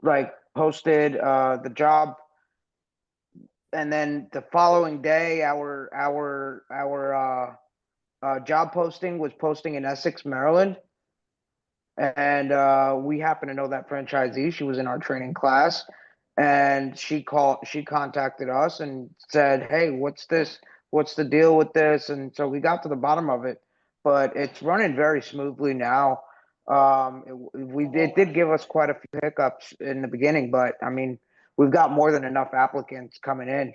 like posted the job, and then the following day, our job posting was posting in Essex, Maryland, and we happen to know that franchisee. She was in our training class, and she contacted us and said, "Hey, what's this? What's the deal with this?" And so we got to the bottom of it, but it's running very smoothly now. It did give us quite a few hiccups in the beginning, but I mean, we've got more than enough applicants coming in.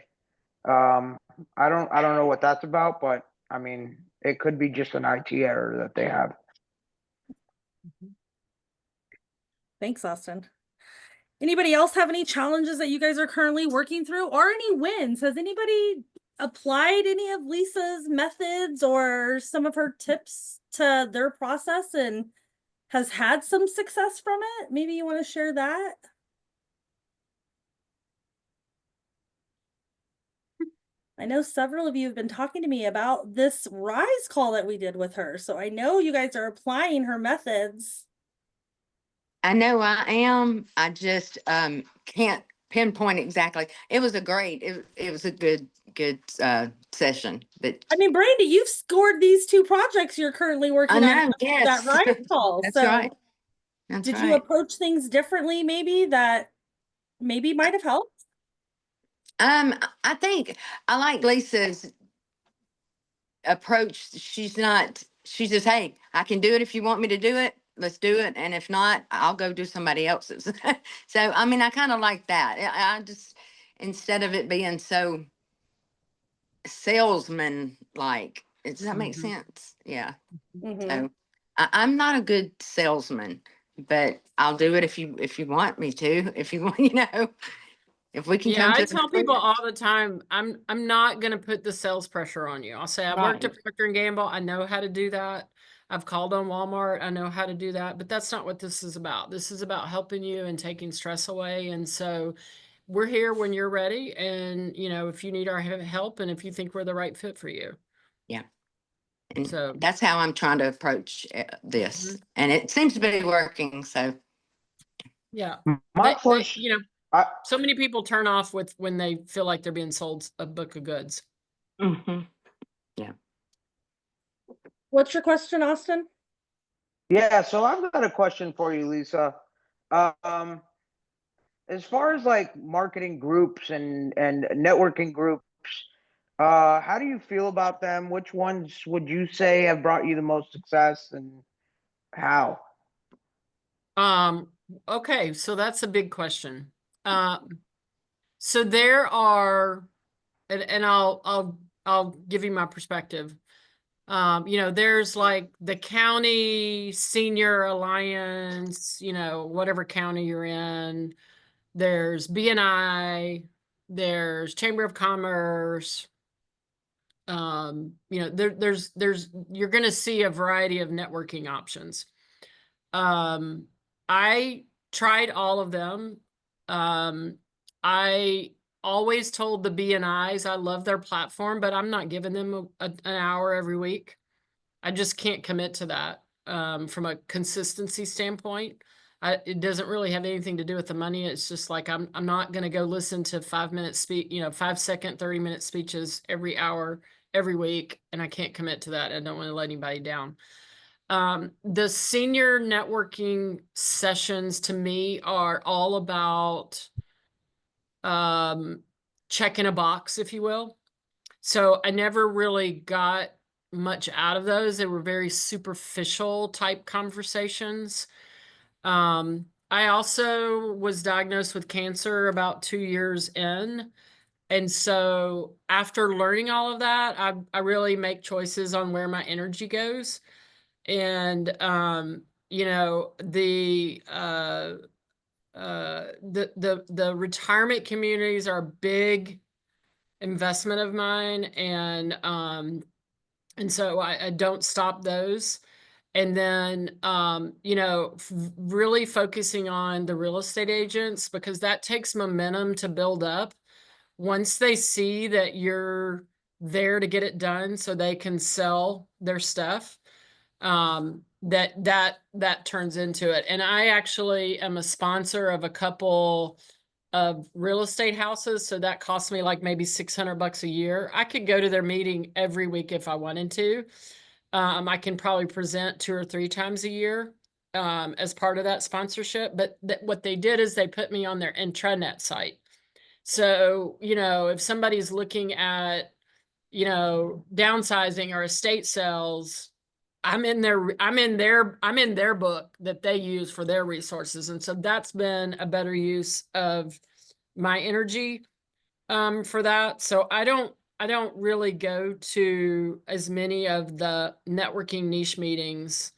I don't know what that's about, but I mean, it could be just an IT error that they have. Thanks, Austin. Anybody else have any challenges that you guys are currently working through or any wins? Has anybody applied any of Lisa's methods or some of her tips to their process and has had some success from it? Maybe you want to share that? I know several of you have been talking to me about this RISE call that we did with her. So I know you guys are applying her methods. I know I am. I just can't pinpoint exactly. It was a great, it was a good session. But I mean, Brandy, you've scored these 2 projects you're currently I working on know, after that yes. RISE call. That's So right. That's did you right. approach things differently maybe that maybe might have helped? I think I like Lisa's approach. She just, hey, I can do it if you want me to do it. Let's do it. And if not, I'll go do somebody else's. So, I mean, I kind of like that. I just, instead of it being so salesman like, does that make sense? Yeah. Mhm. So I'm not a good salesman, but I'll do it if you want me to. If you want, if we can Yeah, come to I an tell people agreement. all the time, I'm not gonna put the sales pressure on you. I'll say I worked at Right. Procter and Gamble. I know how to do that. I've called on Walmart. I know how to do that, but that's not what this is about. This is about helping you and taking stress away. And so we're here when you're ready. And if you need our help and if you think we're the right fit for you. Yeah. And So that's how I'm trying to approach this. Mhm. And it seems to be working. So Yeah, My first, I, so many people turn off when they feel like they're being sold a book of goods. mhm. What's your question, Austin? yeah, so I've got a question for you, Lisa. Um, as far as like marketing groups and networking groups, how do you feel about them? Which ones would you say have brought you the most success, and how? Okay, so that's a big question. So there are, and I'll give you my perspective. There's like the county senior alliance, whatever county you're in. There's BNI, there's Chamber of Commerce. There's you're going to see a variety of networking options. I tried all of them. I always told the BNIs I love their platform, but I'm not giving them an hour every week. I just can't commit to that from a consistency standpoint. It doesn't really have anything to do with the money. It's just like I'm not going to go listen to 5-minute speech, 5-second, 30-minute speeches every hour every week, and I can't commit to that. I don't want to let anybody down. The senior networking sessions to me are all about checking a box, if you will. So I never really got much out of those. They were very superficial type conversations. I also was diagnosed with cancer about 2 years in. And so after learning all of that, I really make choices on where my energy goes. And the retirement communities are a big investment of mine, and so I don't stop those. And then really focusing on the real estate agents, because that takes momentum to build up. Once they see that you're there to get it done so they can sell their stuff, that turns into it. And I actually am a sponsor of a couple of real estate houses, so that costs me like maybe $600 a year. I could go to their meeting every week if I wanted to. I can probably present 2 or 3 times a year as part of that sponsorship. But what they did is they put me on their intranet site. So, if somebody's looking at, downsizing or estate sales, I'm in their book that they use for their resources. And so that's been a better use of my energy. for that. So I don't really go to as many of the networking niche meetings.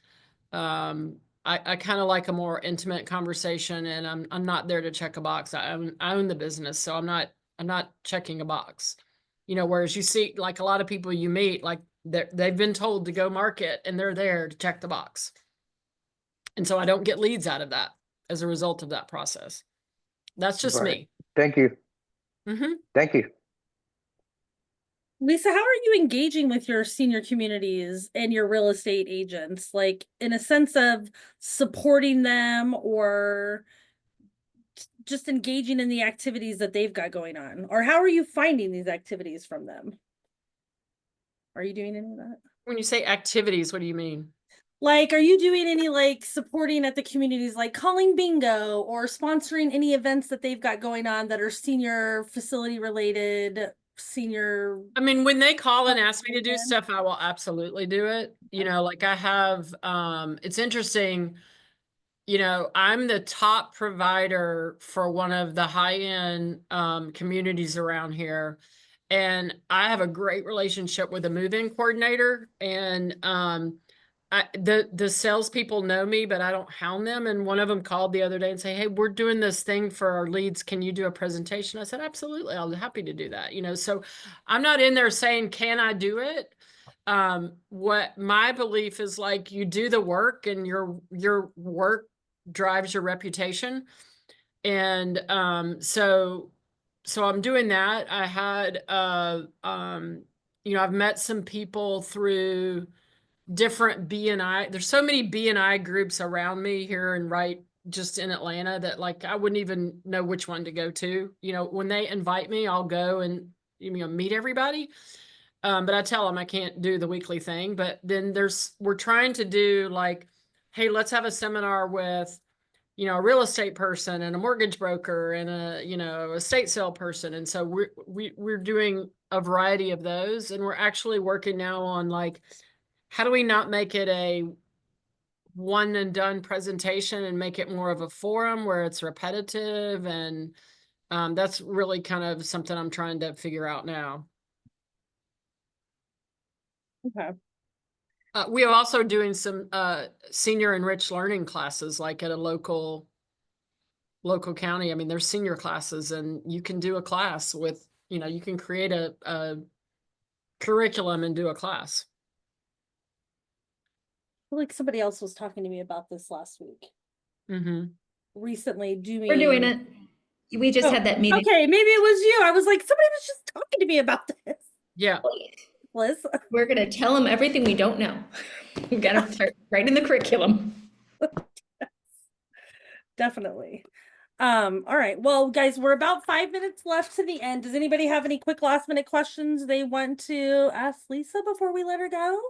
I kind of like a more intimate conversation, and I'm not there to check a box. I own the business, so I'm not checking a box. You know, whereas you see like a lot of people you meet, like they've been told to go market and they're there to check the box. And so I don't get leads out of that as a result of that process. That's just Right. me. Thank you. Thank you. Lisa, how are you engaging with your senior communities and your real estate agents? Like in a sense of supporting them or just engaging in the activities that they've got going on? Or how are you finding these activities from them? Are you doing any of that? When you say activities, what do you mean? Like, are you doing any like supporting at the communities, like calling bingo or sponsoring any events that they've got going on that are senior facility related, senior? I mean, when they call and ask me to do Yeah. stuff, I will absolutely do it. You know, like I have, it's interesting, you know, I'm the top provider for one of the high-end communities around here. And I have a great relationship with a move-in coordinator, and the salespeople know me, but I don't hound them. And one of them called the other day and say, "Hey, we're doing this thing for our leads. Can you do a presentation?" I said, "Absolutely, I'll be happy to do that." You know, so I'm not in there saying, "Can I do it?" What my belief is, like, you do the work, and your work drives your reputation. And so I'm doing that. I had you know, I've met some people through different BNI. There's so many BNI groups around me here and right just in Atlanta that, like, I wouldn't even know which one to go to. You know, when they invite me, I'll go and, you know, meet everybody. But I tell them I can't do the weekly thing. But then we're trying to do like, hey, let's have a seminar with, you know, a real estate person and a mortgage broker and a, you know, a estate sale person. And so we're doing a variety of those, and we're actually working now on, like, how do we not make it a one and done presentation and make it more of a forum where it's repetitive? And that's really kind of something I'm trying to figure out now. Okay. We are also doing some senior enriched learning classes, like at a local county. I mean, there's senior classes, and you can do a class with, you know, you can create a curriculum and do a class. I feel like somebody else was talking to me about this last week. Recently doing. We're doing it. We just had that meeting. Okay, maybe it was you. I was like, somebody was just talking to me about this. Yeah. Liz? We're going to tell them everything we don't know. We've got to start right in the curriculum. Definitely. All right. Well, guys, we're about 5 minutes left to the end. Does anybody have any quick last minute questions they want to ask Lisa before we let her go?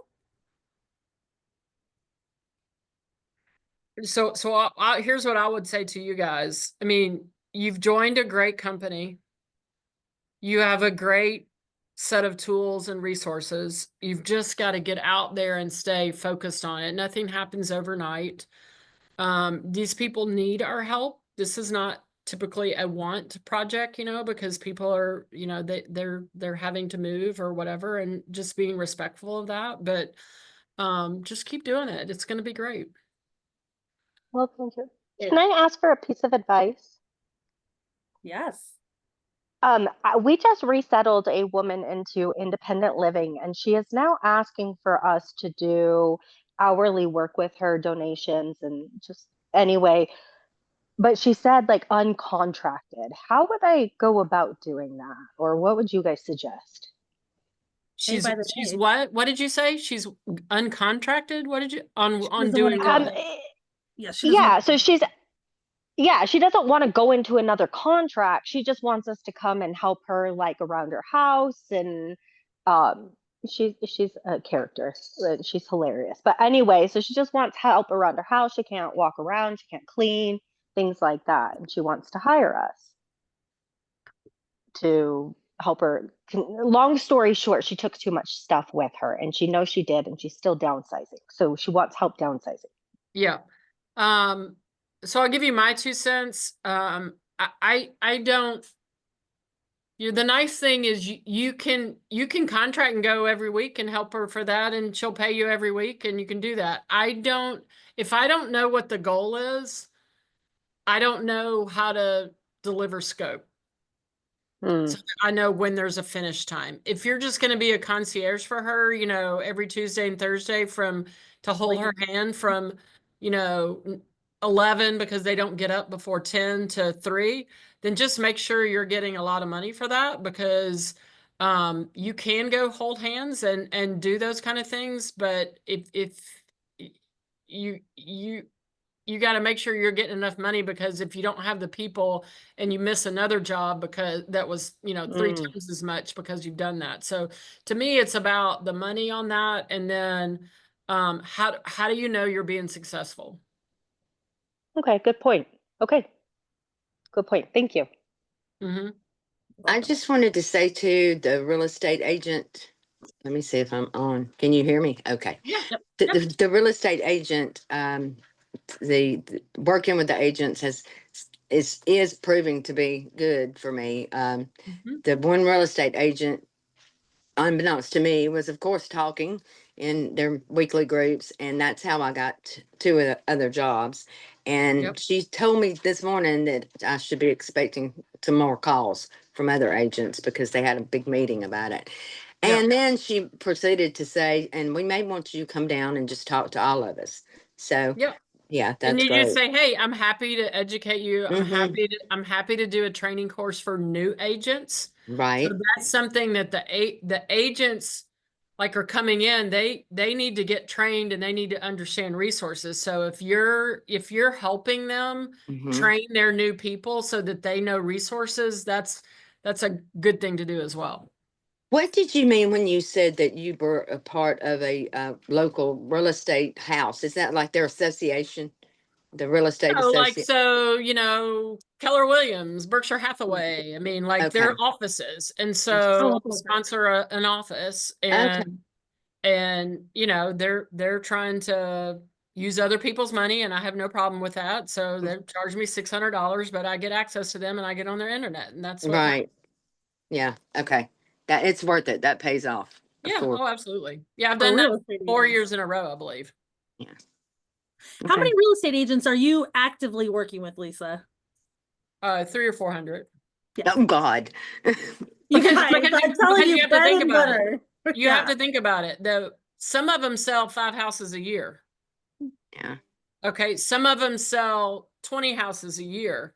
So here's what I would say to you guys. I mean, you've joined a great company. You have a great set of tools and resources. You've just got to get out there and stay focused on it. Nothing happens overnight. These people need our help. This is not typically a want project, you know, because people are, you know, they're having to move or whatever, and just being respectful of that. But just keep doing it. It's going to be great. Well, thank you. Can I ask for a piece of advice? Yes. We just resettled a woman into independent living, and she is now asking for us to do hourly work with her, donations, and just anyway. But she said like uncontracted. How would I go about doing that? Or what would you guys suggest? She's by the day. what? What did you say? She's uncontracted? What did you on doesn't doing wanna what? Yeah, she doesn't Yeah, want- so she doesn't want to go into another contract. She just wants us to come and help her like around her house, and um she's a character. She's hilarious. But anyway, so she just wants help around her house. She can't walk around, she can't clean, things like that. And she wants to hire us to help her. Long story short, she took too much stuff with her, and she knows she did, and she's still downsizing. So she wants help downsizing. Yeah. So I'll give you my 2 cents. I don't The nice thing is you can contract and go every week and help her for that, and she'll pay you every week, and you can do that. If I don't know what the goal is, I don't know how to deliver scope. So I know when there's a finish time. If you're just going to be a concierge for her, every Tuesday and Thursday to hold her hand from, 11 because they don't get up before 10 to 3, then just make sure you're getting a lot of money for that, because you can go hold hands and do those kind of things. But if you got to make sure you're getting enough money, because if you don't have the people and you miss another job because that was, 3 times as much because you've done that. So to me, it's about the money on that. And then how do you know you're being successful? Okay, good point. Okay. Good point. Thank you. Mm-hmm. I just wanted to say to the real estate agent, let me see if I'm on. Can you hear me? Okay. Yeah. The real estate agent, the working with the agents is proving to be good for me. The one real estate agent, unbeknownst to me, was of course talking in their weekly groups, and that's how I got 2 other jobs. And she told me this morning that I should be expecting some more calls from other agents because they had a big meeting about it. And then she proceeded to say, and we may want you to come down and just talk to all of us. So yeah, And that's you great. just say, hey, I'm happy to educate you. I'm happy to do a training course for new agents. Right. So that's something that the agents are coming in, they need to get trained and they need to understand resources. So if you're helping them train their new people so that they know resources, that's a good thing to do as well. What did you mean when you said that you were a part of a local real estate house? Is that like their association, the real estate association? Keller Williams, Berkshire Hathaway. I mean, their offices, and so I'll sponsor an office, and they're trying to use other people's money, and I have no problem with that. So they charge me $600, but I get access to them, and I get on their internet, and that's what right. Yeah. Okay. That it's worth it. That pays off. Yeah. Course. Oh, absolutely. Yeah, I've done that 4 years in a row, I believe. Yeah. How many real estate agents are you actively working with, Lisa? 300 or 400. Yeah. Oh God. You guys, I'm telling you, have to think about it. You Yeah. have to think about it. Some of them sell 5 houses a year. Yeah. Okay. Some of them sell 20 houses a year.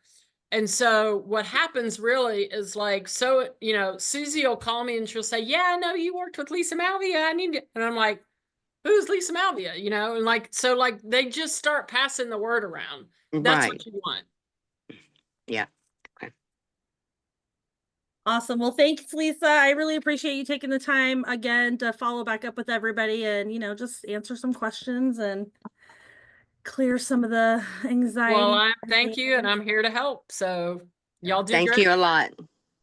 And so what happens really is Susie will call me and she'll say, yeah, I know you worked with Lisa Malvea. I need to, and I'm like, who's Lisa Malvea? And they just start passing the word around. That's what you want. Yeah. Okay. Awesome. Well, thanks, Lisa. I really appreciate you taking the time again to follow back up with everybody and, just answer some questions and clear some of the anxiety. Well, thank you. And I'm here to help. So y'all do Thank great. you a lot.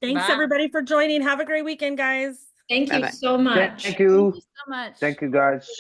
Thanks Bye. everybody for joining. Have a great weekend, guys. Thank you Bye-bye. so much. Thank you. So much. Thank you, guys.